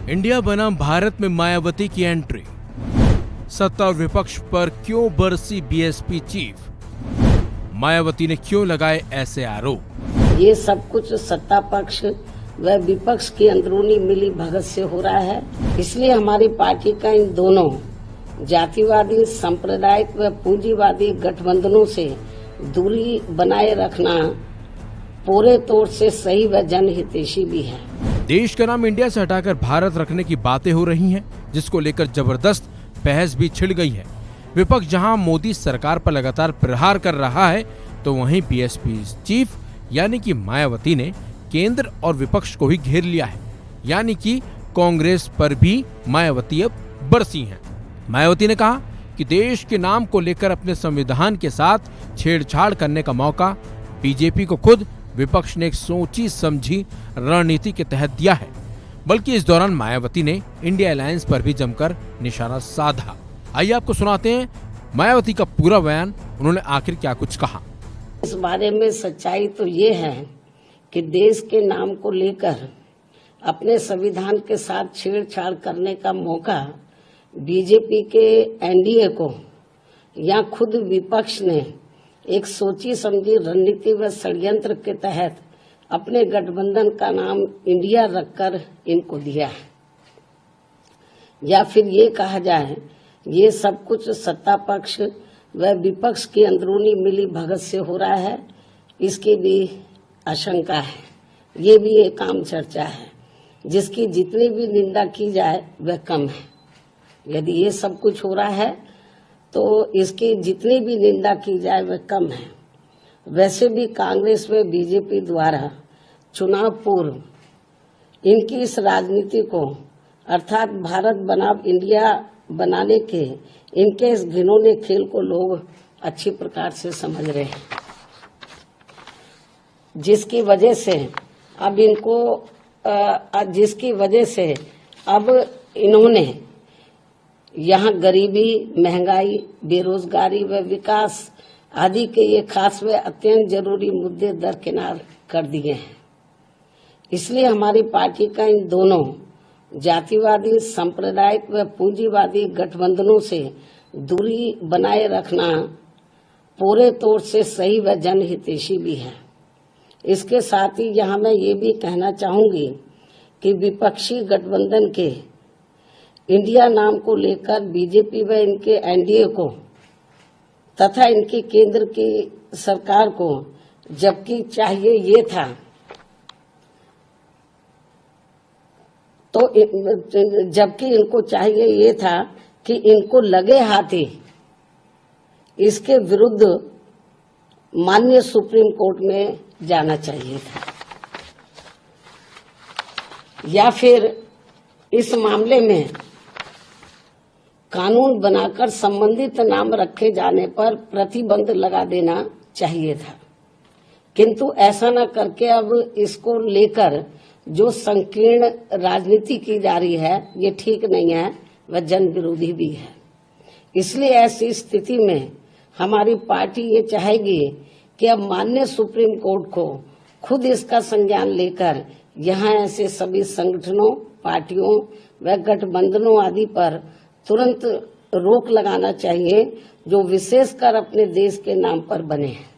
India बनाम भारत में मायावती की एंट्री, सत्ता और विपक्ष पर क्यों बरसी बीएसपी चीफ, मायावती ने क्यों लगाए ऐसे आरोप। ये सब कुछ सत्ता पक्ष व विपक्ष की अंदरूनी मिली भगत से हो रहा है। इसलिए हमारी पार्टी का इन दोनों जातिवादी, सांप्रदायिक व पूंजीवादी गठबंधनों से दूरी बनाए रखना पूरे तौर से सही व जनहितैषी भी है। देश का नाम इंडिया से हटाकर भारत रखने की बातें हो रही हैं, जिसको लेकर जबरदस्त बहस भी छिड़ गई है। विपक्ष जहां मोदी सरकार पर लगातार प्रहार कर रहा है, तो वहीं बीएसपी चीफ यानी कि मायावती ने केंद्र और विपक्ष को ही घेर लिया है। यानी कि कांग्रेस पर भी मायावती अब बरसी हैं। मायावती ने कहा कि देश के नाम को लेकर अपने संविधान के साथ छेड़छाड़ करने का मौका बीजेपी को खुद विपक्ष ने एक सोची समझी रणनीति के तहत दिया है। बल्कि इस दौरान मायावती ने इंडिया अलायंस पर भी जमकर निशाना साधा। आइए आपको सुनाते हैं मायावती का पूरा बयान, उन्होंने आखिर क्या कुछ कहा। इस बारे में सच्चाई तो ये है कि देश के नाम को लेकर अपने संविधान के साथ छेड़छाड़ करने का मौका बीजेपी के एनडीए को या खुद विपक्ष ने एक सोची समझी रणनीति व षड्यंत्र के तहत अपने गठबंधन का नाम इंडिया रखकर इनको दिया है। या फिर ये कहा जाए ये सब कुछ सत्ता पक्ष व विपक्ष की अंदरूनी मिली भगत से हो रहा है, इसकी भी आशंका है। ये भी एक आम चर्चा है जिसकी जितनी भी निंदा की जाए वह कम है। यदि ये सब कुछ हो रहा है तो इसकी जितनी भी निंदा की जाए वह कम है। वैसे भी कांग्रेस व बीजेपी द्वारा चुनाव पूर्व इनकी इस राजनीति को अर्थात भारत बनाम इंडिया बनाने के इनके इस घिनौने खेल को लोग अच्छी प्रकार से समझ रहे हैं, जिसकी वजह से अब इन्होंने यहाँ गरीबी, महंगाई, बेरोजगारी व विकास आदि के ये खास व अत्यंत जरूरी मुद्दे दरकिनार कर दिए हैं। इसलिए हमारी पार्टी का इन दोनों जातिवादी, सांप्रदायिक व पूंजीवादी गठबंधनों से दूरी बनाए रखना पूरे तौर से सही व जनहितैषी भी है। इसके साथ ही यहाँ मैं ये भी कहना चाहूंगी कि विपक्षी गठबंधन के इंडिया नाम को लेकर बीजेपी व इनके एनडीए को तथा इनकी केंद्र की सरकार को जबकि इनको चाहिए ये था कि इनको लगे हाथी इसके विरुद्ध माननीय सुप्रीम कोर्ट में जाना चाहिए था, या फिर इस मामले में कानून बनाकर संबंधित नाम रखे जाने पर प्रतिबंध लगा देना चाहिए था। किंतु ऐसा न करके अब इसको लेकर जो संकीर्ण राजनीति की जा रही है ये ठीक नहीं है, वह जन विरोधी भी है। इसलिए ऐसी स्थिति में हमारी पार्टी ये चाहेगी कि अब माननीय सुप्रीम कोर्ट को खुद इसका संज्ञान लेकर यहाँ ऐसे सभी संगठनों, पार्टियों व गठबंधनों आदि पर तुरंत रोक लगाना चाहिए जो विशेषकर अपने देश के नाम पर बने हैं।